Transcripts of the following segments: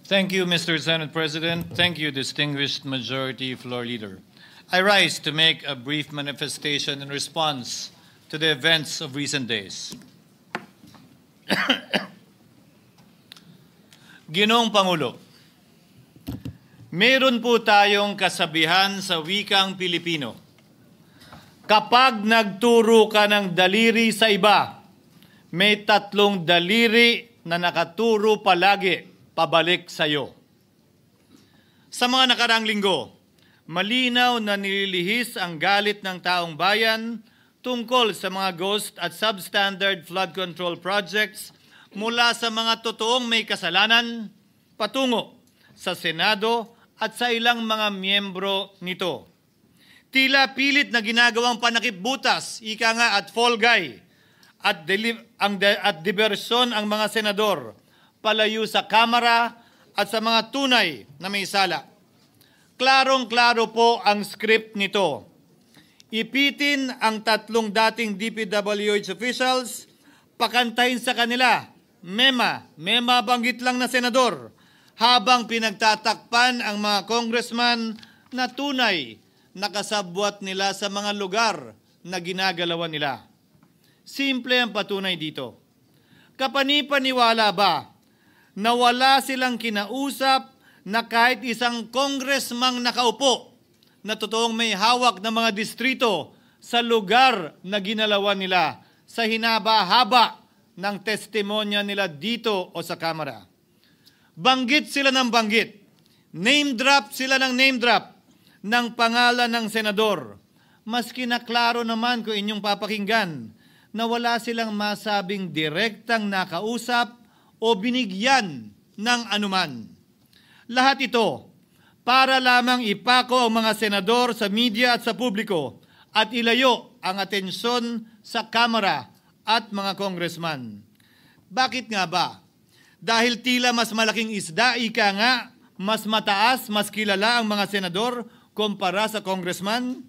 Thank you, Mr. Senate President. Thank you, distinguished Majority Floor Leader. I rise to make a brief manifestation in response to the events of recent days. Ginoong Pangulo, meron po tayong kasabihan sa wikang Pilipino. Kapag nagturo ka ng daliri sa iba, may tatlong daliri na nakaturo palagi pabalik sa iyo. Sa mga nakaraang linggo, malinaw na nililihis ang galit ng taong bayan tungkol sa mga ghost at substandard flood control projects mula sa mga totoong may kasalanan patungo sa Senado at sa ilang mga miyembro nito. Tila pilit na ginagawang panakipbutas, ika nga at fall guy, at diversyon ang mga senador palayo sa Kamara at sa mga tunay na may sala. Klarong-klaro po ang script nito. Ipitin ang tatlong dating DPWH officials, pakantahin sa kanila, mema banggit lang na senador, habang pinagtatakpan ang mga congressman na tunay nakasabwat nila sa mga lugar na ginagalawan nila. Simple ang patunay dito. Kapanipaniwala ba na wala silang kinausap na kahit isang congressman nakaupo na totoong may hawak ng mga distrito sa lugar na ginalawan nila sa hinaba-haba ng testimonya nila dito o sa Kamara? Banggit sila ng banggit, name drop sila ng name drop ng pangalan ng senador. Maski na klaro naman kung inyong papakinggan na wala silang masabing direktang nakausap o binigyan ng anuman. Lahat ito para lamang ipako ang mga senador sa media at sa publiko at ilayo ang atensyon sa Kamara at mga congressman. Bakit nga ba? Dahil tila mas malaking isda, ika nga, mas mataas, mas kilala ang mga senador kumpara sa congressman?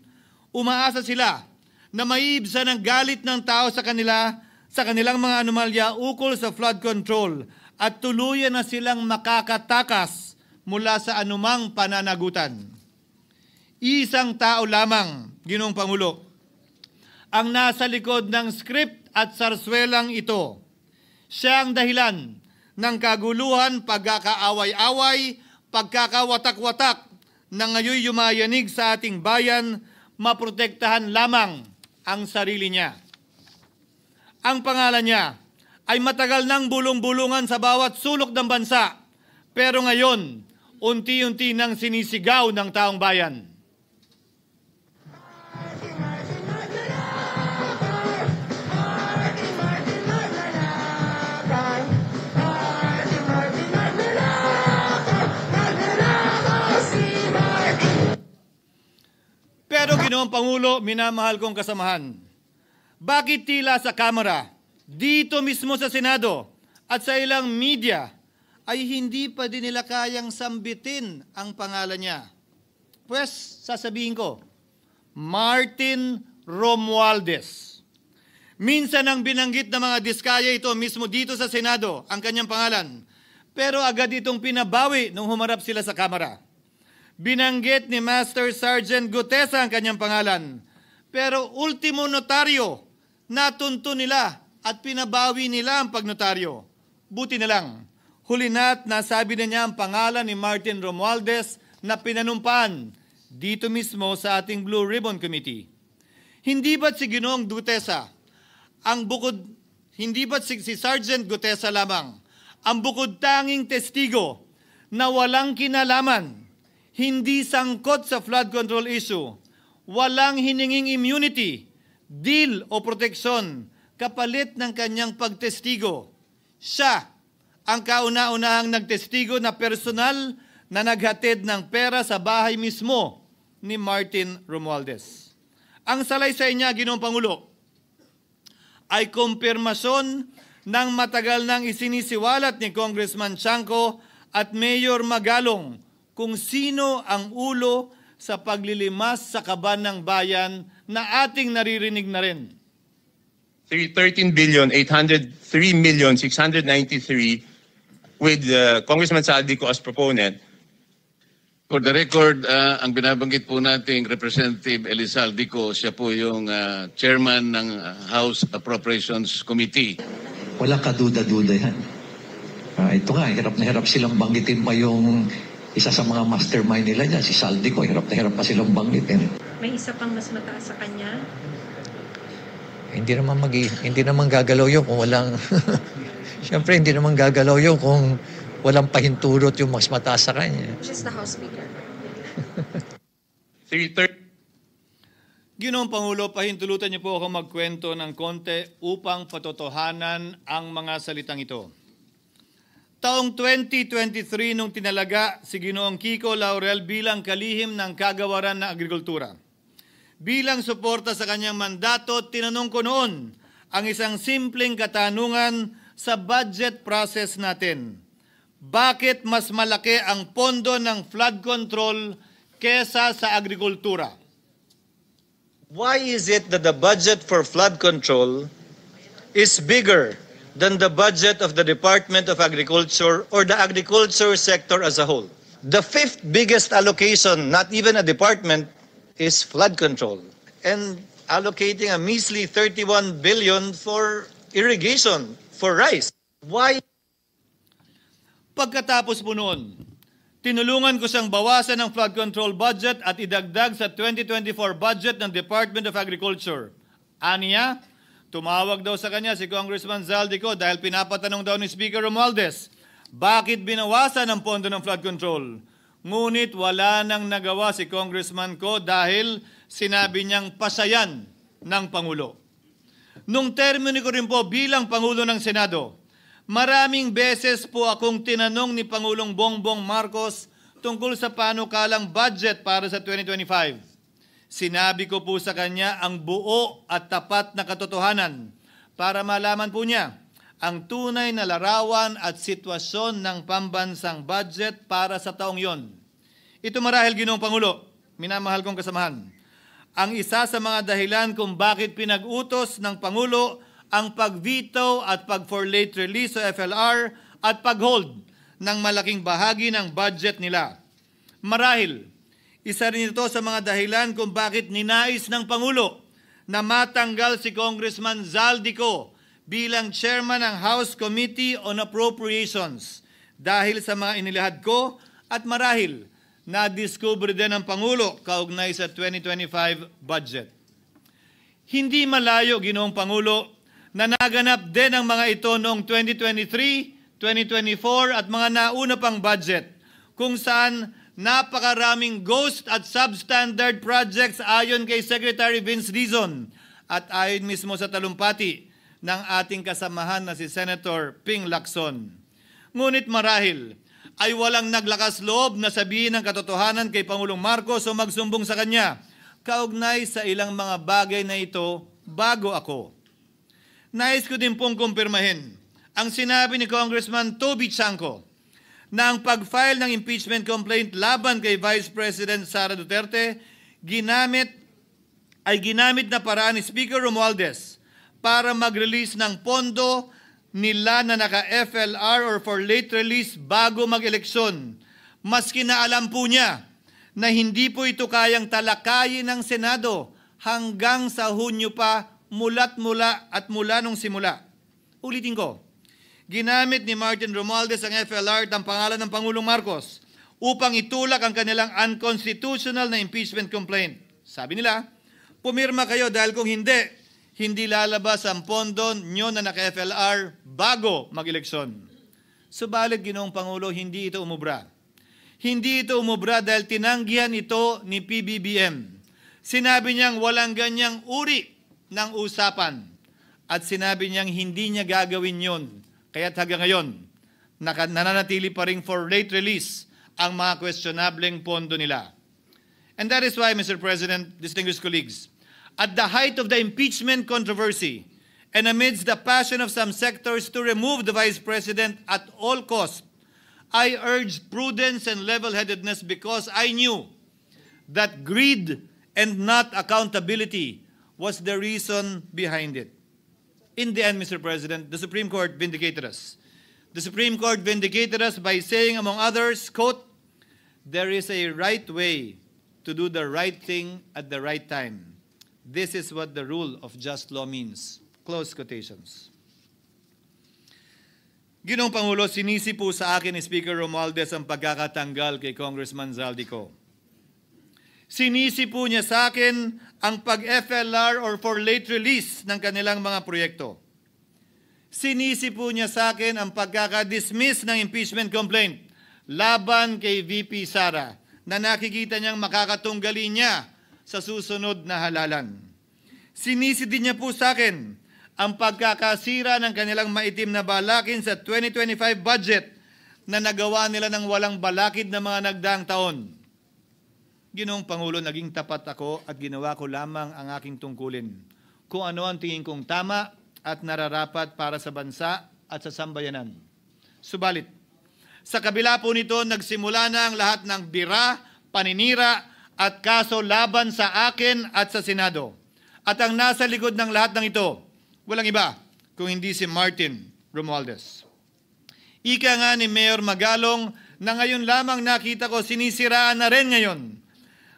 Umaasa sila na maiibsan ang galit ng tao sa kanilang mga anomalya ukol sa flood control at tuluyan na silang makakatakas mula sa anumang pananagutan. Isang tao lamang, Ginoong Pangulo, ang nasa likod ng script at sarswelang ito. Siya ang dahilan ng kaguluhan, pagkakaaway-away, pagkakawatak-watak na ngayon yumayanig sa ating bayan, maprotektahan lamang ang sarili niya. Ang pangalan niya ay matagal nang bulong-bulungan sa bawat sulok ng bansa, pero ngayon, unti-unti nang sinisigaw ng taong bayan. Pero Ginoong Pangulo, minamahal kong kasamahan, bakit tila sa Kamara, dito mismo sa Senado at sa ilang media ay hindi pa din nila kayang sambitin ang pangalan niya? Pues, sasabihin ko, Martin Romualdez. Minsan ang binanggit ng mga diskaya ito mismo dito sa Senado, ang kanyang pangalan. Pero agad itong pinabawi nung humarap sila sa Kamara. Binanggit ni Master Sergeant Gutesa ang kanyang pangalan. Pero ultimo notaryo, natunto nila at pinabawi nila ang pagnotaryo. Buti na lang, huli na't nasabi na niya ang pangalan ni Martin Romualdez na pinanumpaan dito mismo sa ating Blue Ribbon Committee. Hindi ba't si Ginoong Gutesa, hindi ba't si Sergeant Gutesa lamang ang bukod tanging testigo na walang kinalaman, hindi sangkot sa flood control issue, walang hininging immunity, deal o proteksyon kapalit ng kanyang pagtestigo? Siya ang kauna-unahang nagtestigo na personal na naghatid ng pera sa bahay mismo ni Martin Romualdez. Ang salaysay niya, Ginoong Pangulo, ay kumpirmasyon ng matagal nang isinisiwalat ni Congressman Chanco at Mayor Magalong kung sino ang ulo sa paglilimas sa kaban ng bayan na ating naririnig na rin. 13,803,693 with Congressman Saldico as proponent. For the record, ang binabanggit po nating Representative Elizaldico, siya po yung chairman ng House Appropriations Committee. Walang kaduda-duda yan. Ito nga, hirap na hirap silang banggitin pa yung isa sa mga mastermind nila dyan, si Saldico, hirap na hirap pa silang banggitin. May isa pang mas mataas sa kanya? Hindi naman gagalaw yun kung walang... Siyempre, hindi naman gagalaw yun kung walang pahintulot yung mas mataas sa kanya. Which is the House Speaker. 330. Ginoong Pangulo, pahintulutan niyo po ako magkwento ng konti upang patotohanan ang mga salitang ito. Taong 2023 nung tinalaga si Ginoong Kiko Laurel bilang kalihim ng kagawaran ng agrikultura. Bilang suporta sa kanyang mandato, tinanong ko noon ang isang simpleng katanungan sa budget process natin. Bakit mas malaki ang pondo ng flood control kesa sa agrikultura? Why is it that the budget for flood control is bigger than the budget of the Department of Agriculture or the agriculture sector as a whole? The fifth biggest allocation, not even a department, is flood control. And allocating a measly 31 billion for irrigation, for rice. Why? Pagkatapos po noon, tinulungan ko siyang bawasan ng flood control budget at idagdag sa 2024 budget ng Department of Agriculture. Aniya, tumawag daw sa kanya si Congressman Zaldico dahil pinapatanong daw ni Speaker Romualdez, bakit binawasan ang pondo ng flood control? Ngunit wala nang nagawa si Congressman ko dahil sinabi niyang pasayan ng Pangulo. Nung termino ko rin po bilang Pangulo ng Senado, maraming beses po akong tinanong ni Pangulong Bongbong Marcos tungkol sa panukalang budget para sa 2025. Sinabi ko po sa kanya ang buo at tapat na katotohanan para malaman po niya ang tunay na larawan at sitwasyon ng pambansang budget para sa taong yon. Ito marahil, Ginoong Pangulo, minamahal kong kasamahan, ang isa sa mga dahilan kung bakit pinag-utos ng Pangulo ang pag-veto at pag-for late release sa FLR at pag-hold ng malaking bahagi ng budget nila. Marahil, isa rin ito sa mga dahilan kung bakit ninais ng Pangulo na matanggal si Congressman Zaldico bilang chairman ng House Committee on Appropriations dahil sa mga inilahad ko at marahil na-discover din ng Pangulo kaugnay sa 2025 budget. Hindi malayo, Ginoong Pangulo, na naganap din ang mga ito noong 2023, 2024 at mga nauna pang budget kung saan napakaraming ghost at substandard projects ayon kay Secretary Vince Dizon at ayon mismo sa talumpati ng ating kasamahan na si Senator Ping Lacson. Ngunit marahil ay walang naglakas loob na sabihin ng katotohanan kay Pangulong Marcos o magsumbong sa kanya kaugnay sa ilang mga bagay na ito bago ako. Nais ko din pong kumpirmahin ang sinabi ni Congressman Toby Chanco na ang pag-file ng impeachment complaint laban kay Vice President Sara Duterte ginamit na paraan ni Speaker Romualdez para mag-release ng pondo nila na naka-FLR or for late release bago mag-eleksyon. Maski na alam po niya na hindi po ito kayang talakayin ng Senado hanggang sa Hunyo pa mula nung simula. Ulitin ko, ginamit ni Martin Romualdez ang FLR at ang pangalan ng Pangulong Marcos upang itulak ang kanilang unconstitutional na impeachment complaint. Sabi nila, pumirma kayo dahil kung hindi lalabas ang pondo nyo na naka-FLR bago mag-eleksyon. Subalit, Ginoong Pangulo, hindi ito umubra. Hindi ito umubra dahil tinanggihan ito ni PBBM. Sinabi niyang walang ganyang uri ng usapan at sinabi niyang hindi niya gagawin yon. Kaya't hanggang ngayon, nananatili pa rin for late release ang mga questionableng pondo nila. And that is why, Mr. President, distinguished colleagues, at the height of the impeachment controversy and amidst the passion of some sectors to remove the Vice President at all costs, I urged prudence and level-headedness because I knew that greed and not accountability was the reason behind it. In the end, Mr. President, the Supreme Court vindicated us. The Supreme Court vindicated us by saying, among others, quote, "There is a right way to do the right thing at the right time. This is what the rule of just law means." Close quotations. Ginoong Pangulo, sinisi po sa akin ni Speaker Romualdez ang pagkakatanggal kay Congressman Zaldico. Sinisi po niya sa akin ang pag-FLR or for late release ng kanilang mga proyekto. Sinisi po niya sa akin ang pagkaka-dismiss ng impeachment complaint laban kay VP Sara na nakikita niyang makakatunggali niya sa susunod na halalan. Sinisi din niya po sa akin ang pagkakasira ng kanilang maitim na balakin sa 2025 budget na nagawa nila ng walang balakid na mga nagdaang taon. Ginoong Pangulo, naging tapat ako at ginawa ko lamang ang aking tungkulin. Kung ano ang tingin kong tama at nararapat para sa bansa at sa sambayanan. Subalit, sa kabila po nito, nagsimula na ang lahat ng bira, paninira at kaso laban sa akin at sa Senado. At ang nasa likod ng lahat ng ito, walang iba kung hindi si Martin Romualdez. Ika nga ni Mayor Magalong na ngayon lamang nakita ko sinisiraan na rin ngayon.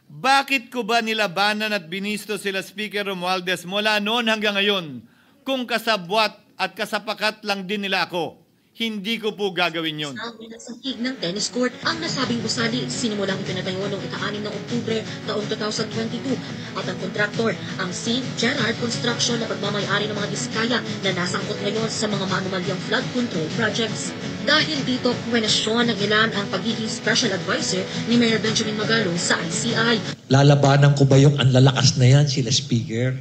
Bakit ko ba nilabanan at binisto sila Speaker Romualdez mula noon hanggang ngayon kung kasabwat at kasapakat lang din nila ako? Hindi ko po gagawin yun. Sa hig ng tennis court, ang nasabing gusali sinimulang pinatayo noong ika-6 ng Oktubre taong 2022 at ang kontraktor, ang St. Gerard Construction na pagmamayari ng mga diskaya na nasangkot ngayon sa mga maanumalyang flood control projects. Dahil dito, kwenasyon ng ilan ang pagiging special advisor ni Mayor Benjamin Magalong sa ICI. Lalabanan ko ba yung ang lalakas na yan, sila Speaker?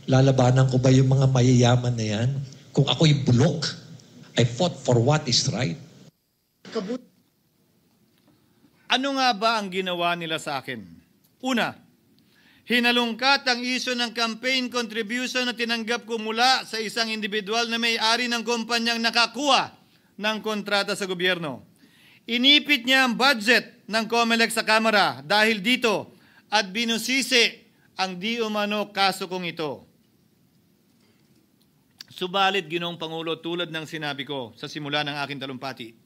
Lalabanan ko ba yung mga mayayaman na yan? Kung ako'y bulok, I fought for what is right. Ano nga ba ang ginawa nila sa akin? Una, hinalungkat ang isyu ng campaign contribution na tinanggap ko mula sa isang individual na may-ari ng kumpanyang nakakuha ng kontrata sa gobyerno. Inipit niya ang budget ng COMELEC sa Kamara dahil dito at binusisi ang di umano kaso kong ito. Subalit, Ginoong Pangulo, tulad ng sinabi ko sa simula ng aking talumpati,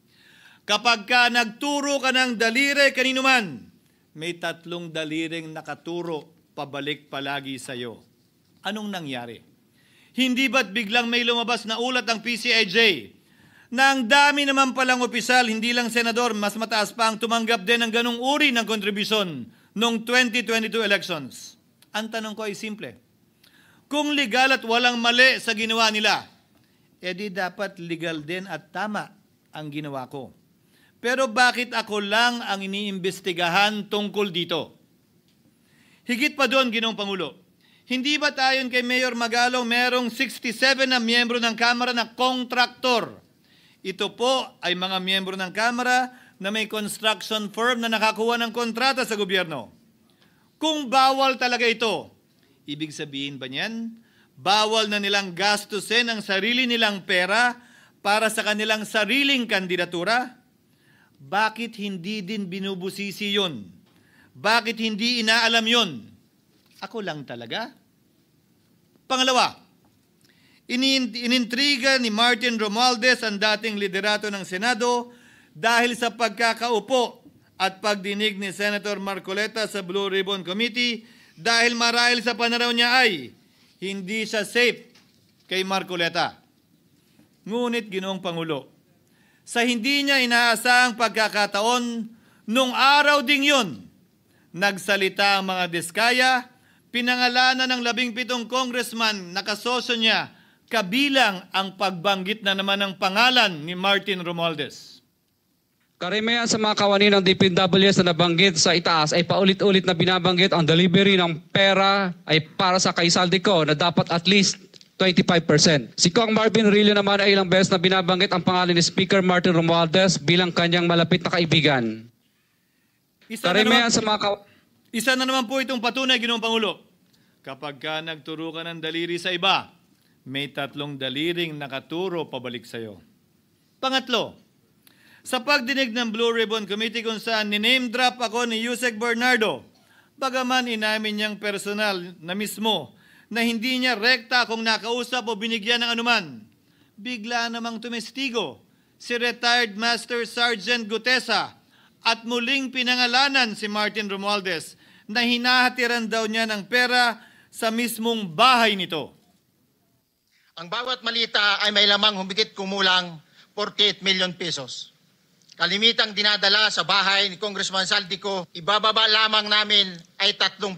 kapag ka nagturo ka ng daliri kanino man, may 3 daliring nakaturo pabalik palagi sa iyo. Anong nangyari? Hindi ba't biglang may lumabas na ulat ng PCIJ na ang dami naman palang opisyal, hindi lang senador, mas mataas pa ang tumanggap din ng ganung uri ng kontribusyon noong 2022 elections? Ang tanong ko ay simple. Kung legal at walang mali sa ginawa nila, edi dapat legal din at tama ang ginawa ko. Pero bakit ako lang ang iniimbestigahan tungkol dito? Higit pa doon, Ginoong Pangulo, hindi ba tayon kay Mayor Magalong merong 67 na miyembro ng Kamara na kontraktor? Ito po ay mga miyembro ng Kamara na may construction firm na nakakuha ng kontrata sa gobyerno. Kung bawal talaga ito, ibig sabihin ba niyan, bawal na nilang gastusin ang sarili nilang pera para sa kanilang sariling kandidatura? Bakit hindi din binubusisi yun? Bakit hindi inaalam yun? Ako lang talaga? Pangalawa, inintriga ni Martin Romualdez ang dating liderato ng Senado dahil sa pagkakaupo at pagdinig ni Senator Marcoleta sa Blue Ribbon Committee dahil marahil sa pananaw niya ay hindi siya safe kay Marcoleta. Ngunit, Ginoong Pangulo, sa hindi niya inaasahang pagkakataon, nung araw ding yun, nagsalita ang mga diskaya, pinangalanan ng 17 congressman na kasosyo niya, kabilang ang pagbanggit na naman ng pangalan ni Martin Romualdez. Karamihan sa mga kawani ng DPWH na nabanggit sa itaas ay paulit-ulit na binabanggit ang delivery ng pera ay para sa kay Zaldico na dapat at least 25%. Si Kong Marvin Rillo naman ay ilang beses na binabanggit ang pangalan ni Speaker Martin Romualdez bilang kanyang malapit na kaibigan. Isa na naman po itong patunay, Ginoong Pangulo. Kapag ka nagturo ka ng daliri sa iba, may 3 daliring nakaturo pabalik sa iyo. Pangatlo, sa pagdinig ng Blue Ribbon Committee kung saan niname drop ako ni Yusek Bernardo, bagaman inamin niyang personal na mismo na hindi niya rekta kung nakausap o binigyan ng anuman, bigla namang tumestigo si retired Master Sergeant Gutesa at muling pinangalanan si Martin Romualdez na hinahatiran daw niya ng pera sa mismong bahay nito. Ang bawat malita ay may lamang humigit kumulang 48 million pesos. Kalimitang dinadala sa bahay ni Congressman Saldico, ibababa lamang namin ay 35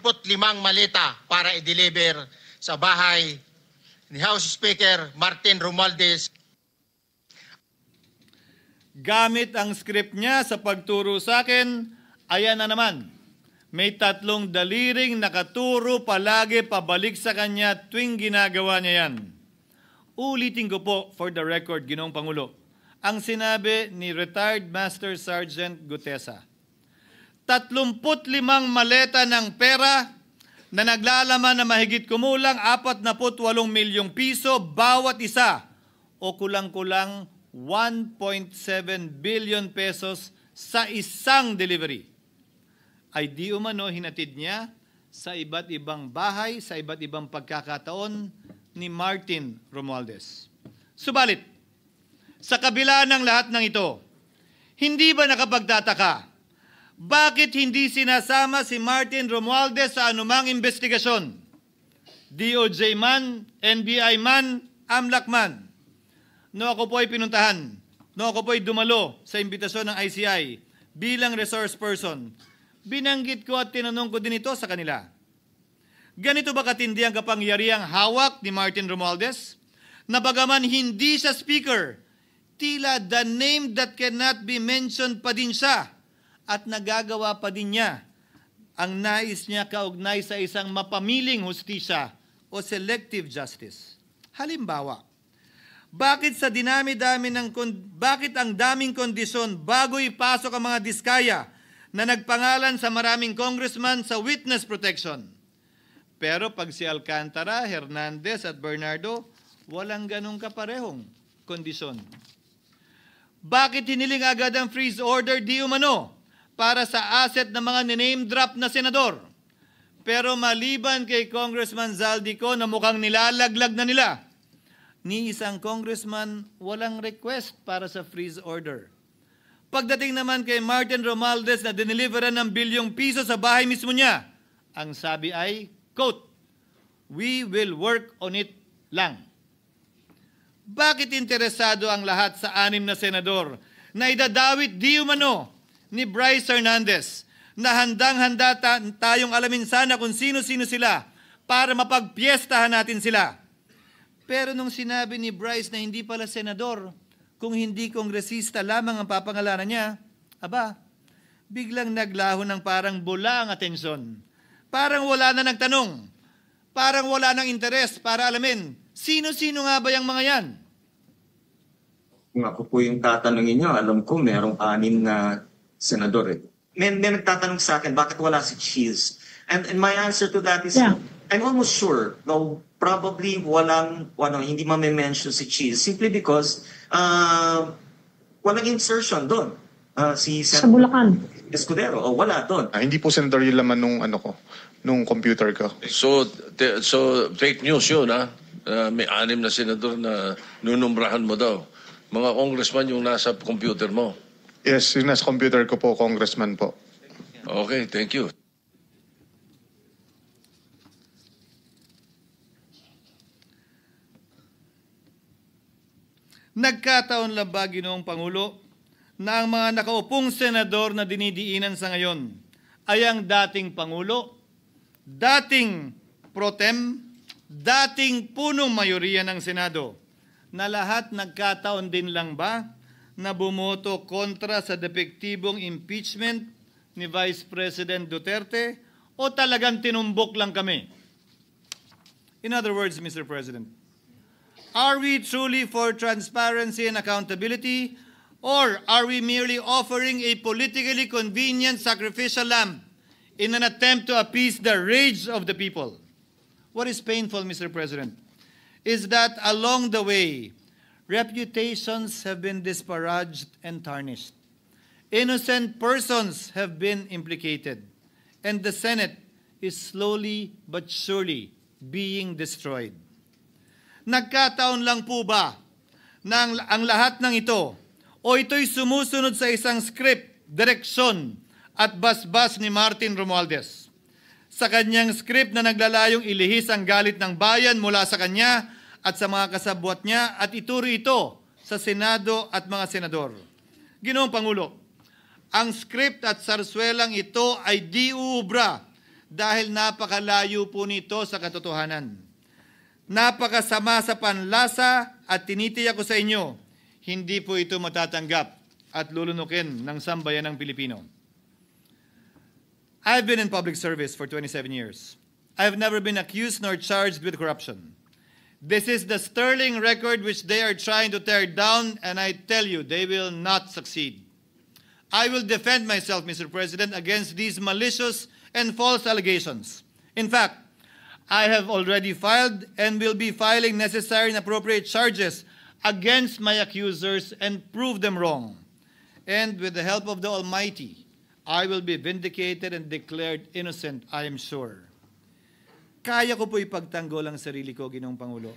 malita para i-deliver sa bahay ni House Speaker Martin Romualdez. Gamit ang script niya sa pagturo sa akin, ayan na naman. May 3 daliring nakaturo palagi pabalik sa kanya tuwing ginagawa niya yan. Ulitin ko po for the record, Ginoong Pangulo, ang sinabi ni retired Master Sergeant Gutesa. 35 maleta ng pera na naglalaman na mahigit kumulang 48 milyong piso bawat isa o kulang-kulang 1.7 billion pesos sa isang delivery. Ay di umano hinatid niya sa iba't ibang bahay, sa iba't ibang pagkakataon ni Martin Romualdez. Subalit, sa kabila ng lahat ng ito, hindi ba nakapagtataka? Bakit hindi sinasama si Martin Romualdez sa anumang investigasyon? DOJ man, NBI man, AMLAC man. No ako po ay pinuntahan, no ako po ay dumalo sa imbitasyon ng ICI bilang resource person, binanggit ko at tinanong ko din ito sa kanila. Ganito ba katindi ang kapangyarihang hawak ni Martin Romualdez? Na bagaman hindi siya speaker, tila the name that cannot be mentioned pa din siya at nagagawa pa din niya ang nais niya kaugnay sa isang mapamiling hustisya o selective justice. Halimbawa, bakit ang daming kondisyon bago ipasok ang mga diskaya na nagpangalan sa maraming congressman sa witness protection? Pero pag si Alcantara, Hernandez at Bernardo, walang ganong kaparehong kondisyon. Bakit hiniling agad ang freeze order di umano para sa asset ng mga name drop na senador? Pero maliban kay Congressman Zaldico na mukhang nilalaglag na nila, ni isang congressman walang request para sa freeze order. Pagdating naman kay Martin Romualdez na dineliveran ng bilyong piso sa bahay mismo niya, ang sabi ay, quote, "We will work on it lang." Bakit interesado ang lahat sa 6 na senador na idadawit di umano ni Bryce Hernandez na handang-handa tayong alamin sana kung sino-sino sila para mapagpiestahan natin sila? Pero nung sinabi ni Bryce na hindi pala senador, kung hindi kongresista lamang ang papangalanan niya, aba, biglang naglaho ng parang bula ang atensyon. Parang wala na nagtanong. Parang wala nang interes para alamin, sino-sino nga ba yung mga yan? Kung ako po yung tatanungin nyo, alam ko merong 6 na senador eh. May nagtatanong sa akin, bakit wala si Cheese? And my answer to that is, I'm almost sure, though probably hindi ma-mention si Cheese, simply because walang insertion doon. Si Sa Bulacan. Escudero, wala doon. Hindi po senador yung laman nung computer ko. So fake news yun, ha? May 6 na senador na nunumbrahan mo daw. Mga congressman yung nasa computer mo. Yes, yung nasa computer ko po, congressman po. Okay, thank you. Nagkataon lang ba, Ginoong Pangulo, na ang mga nakaupong senador na dinidiinan sa ngayon ay ang dating Pangulo, dating pro tem, dating punong mayoriya ng Senado, na lahat nagkataon din lang ba na bumoto kontra sa depektibong impeachment ni Vice President Duterte o talagang tinumbok lang kami? In other words, Mr. President, are we truly for transparency and accountability, or are we merely offering a politically convenient sacrificial lamb in an attempt to appease the rage of the people? What is painful, Mr. President, is that along the way, reputations have been disparaged and tarnished. Innocent persons have been implicated, and the Senate is slowly but surely being destroyed. Nagkataon lang po ba na ang lahat ng ito o ito'y sumusunod sa isang script, direksyon at basbas ni Martin Romualdez? Sa kanyang script na naglalayong ilihis ang galit ng bayan mula sa kanya at sa mga kasabwat niya at ituro ito sa Senado at mga senador. Ginoong Pangulo, ang script at sarswelang ito ay di uubra dahil napakalayo po nito sa katotohanan. Napakasama sa panlasa at tinitiyak ko sa inyo, hindi po ito matatanggap at lulunukin ng sambayanang Pilipino. I've been in public service for 27 years. I've never been accused nor charged with corruption. This is the sterling record which they are trying to tear down, and I tell you, they will not succeed. I will defend myself, Mr. President, against these malicious and false allegations. In fact, I have already filed and will be filing necessary and appropriate charges against my accusers and prove them wrong. And with the help of the Almighty, I will be vindicated and declared innocent, I am sure. Kaya ko po ipagtanggol ang sarili ko, Ginoong Pangulo.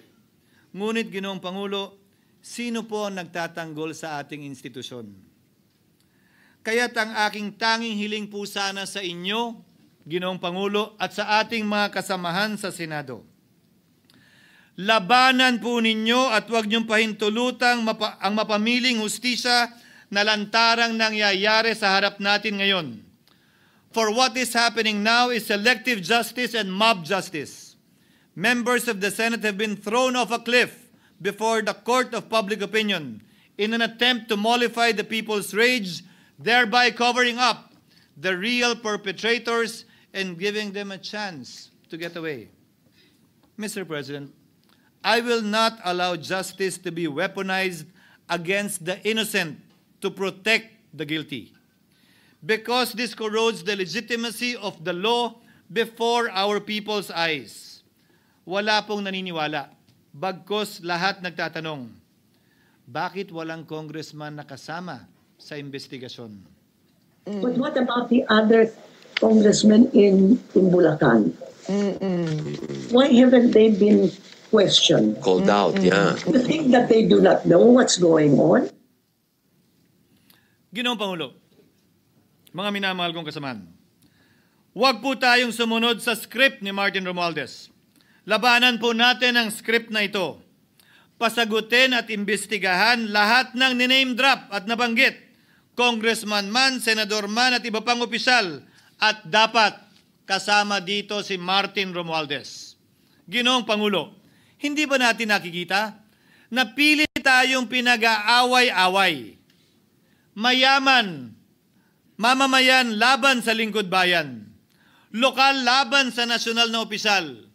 Ngunit, Ginoong Pangulo, sino po ang nagtatanggol sa ating institusyon? Kaya't ang aking tanging hiling po sana sa inyo, Ginoong Pangulo, at sa ating mga kasamahan sa Senado. Labanan po ninyo at huwag niyong pahintulutang ang mapamiling hustisya na lantarang nangyayari sa harap natin ngayon. For what is happening now is selective justice and mob justice. Members of the Senate have been thrown off a cliff before the court of public opinion in an attempt to mollify the people's rage, thereby covering up the real perpetrators and giving them a chance to get away. Mr. President, I will not allow justice to be weaponized against the innocent to protect the guilty, because this corrodes the legitimacy of the law before our people's eyes. Wala pong naniniwala, bagkus lahat nagtatanong, bakit walang congressman nakasama sa investigasyon? But what about the other congressmen in Bulacan? Why haven't they been questioned? Called out, yeah. You think that they do not know what's going on? Ginoong Pangulo, mga minamahal kong kasamahan, huwag po tayong sumunod sa script ni Martin Romualdez. Labanan po natin ang script na ito. Pasagutin at imbestigahan lahat ng niname drop at nabanggit, congressman man, senador man at iba pang opisyal, at dapat kasama dito si Martin Romualdez. Ginoong Pangulo, hindi ba natin nakikita na pili tayong pinag-aaway-away? Mayaman, mamamayan laban sa lingkod bayan, lokal laban sa nasyonal na opisyal,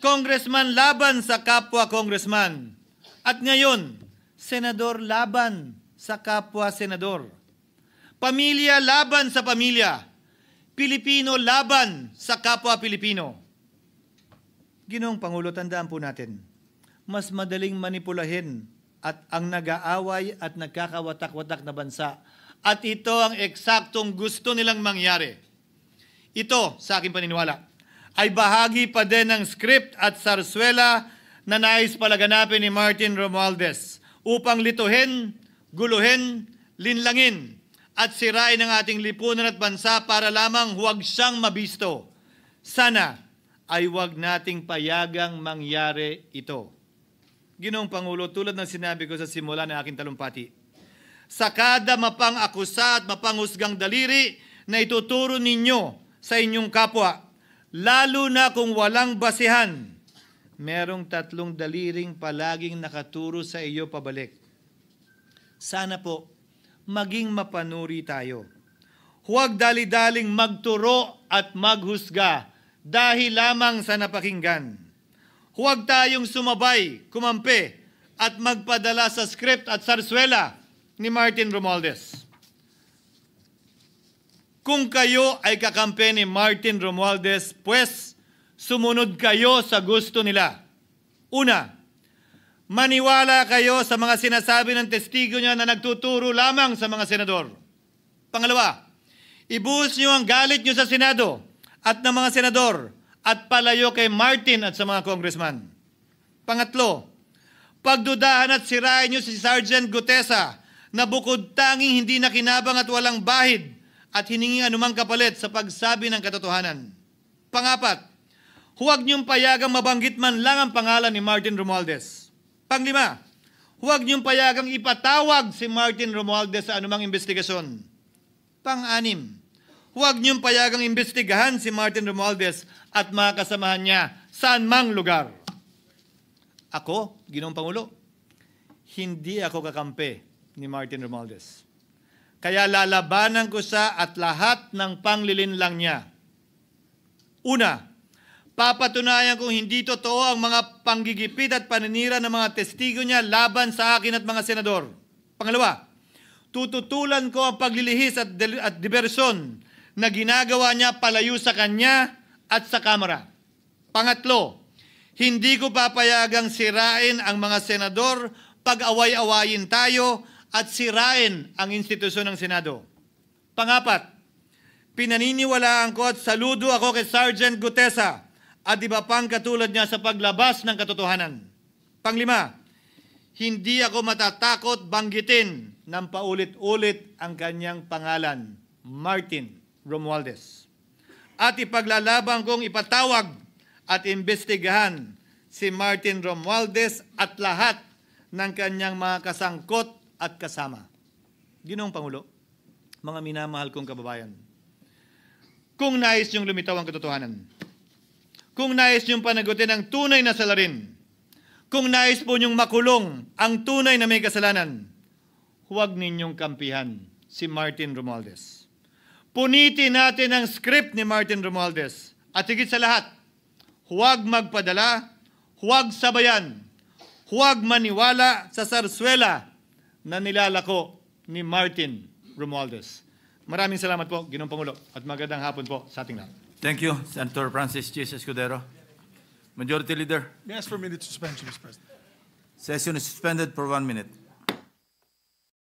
congressman laban sa kapwa congressman, at ngayon, senador laban sa kapwa senador, pamilya laban sa pamilya, Pilipino laban sa kapwa Pilipino. Ginoong Pangulo, tandaan po natin, mas madaling manipulahin at ang nag-aaway at nagkakawatak-watak na bansa. At ito ang eksaktong gusto nilang mangyari. Ito, sa aking paniniwala, ay bahagi pa din ng script at sarswela na nais palaganapin ni Martin Romualdez upang lituhin, guluhin, linlangin at sirain ang ating lipunan at bansa para lamang huwag siyang mabisto. Sana ay huwag nating payagang mangyari ito. Ginoong Pangulo, tulad ng sinabi ko sa simula ng aking talumpati, sa kada mapang-akusa at mapanghusgang daliri na ituturo ninyo sa inyong kapwa, lalo na kung walang basihan, merong 3 daliring palaging nakaturo sa iyo pabalik. Sana po, maging mapanuri tayo. Huwag dali-daling magturo at maghusga dahil lamang sa napakinggan. Huwag tayong sumabay, kumampi, at magpadala sa script at sarswela ni Martin Romualdez. Kung kayo ay kakampi ni Martin Romualdez, pues sumunod kayo sa gusto nila. Una, maniwala kayo sa mga sinasabi ng testigo niya na nagtuturo lamang sa mga senador. Pangalawa, ibuhos niyo ang galit niyo sa Senado at ng mga senador at palayo kay Martin at sa mga congressman. Pangatlo, pagdudahan at sirain niyo si Sergeant Gutesa na bukod tanging hindi nakinabang at walang bahid at hiningi anumang kapalit sa pagsabi ng katotohanan. Pangapat, huwag niyong payagang mabanggit man lang ang pangalan ni Martin Romualdez. Panglima, huwag niyong payagang ipatawag si Martin Romualdez sa anumang investigasyon. Pang-anim, huwag niyong payagang imbestigahan si Martin Romualdez at mga kasamahan niya saan mang lugar. Ako, Ginoong Pangulo, hindi ako kakampi ni Martin Romualdez. Kaya lalabanan ko siya at lahat ng panglilinlang niya. Una, papatunayan kong hindi totoo ang mga panggigipit at paninira ng mga testigo niya laban sa akin at mga senador. Pangalawa, tututulan ko ang paglilihis at diversyon na ginagawa niya palayo sa kanya at sa Kamara. Pangatlo, hindi ko papayagang sirain ang mga senador pag away-awayin tayo at sirain ang institusyon ng Senado. Pangapat, pinaniniwalaan ko at saludo ako kay Sergeant Gutesa at iba pang katulad niya sa paglabas ng katotohanan. Panglima, hindi ako matatakot banggitin ng paulit-ulit ang kanyang pangalan, Martin Romualdez. At ipaglalaban kong ipatawag at imbestigahan si Martin Romualdez at lahat ng kanyang mga kasangkot at kasama. Ginoong Pangulo, mga minamahal kong kababayan, kung nais niyong lumitaw ang katotohanan, kung nais niyong panagutin ang tunay na salarin, kung nais po niyong makulong ang tunay na may kasalanan, huwag ninyong kampihan si Martin Romualdez. Punitin natin ang script ni Martin Romualdez at higit sa lahat, huwag magpadala, huwag sabayan, huwag maniwala sa sarswela na nilalako ni Martin Romualdez. Maraming salamat po, Ginoong Pangulo, at magandang hapon po sa ating lahat. Thank you, Senator Francis Chis Escudero. Majority Leader. May I ask for a minute suspension, Mr. President? Session is suspended for 1 minute.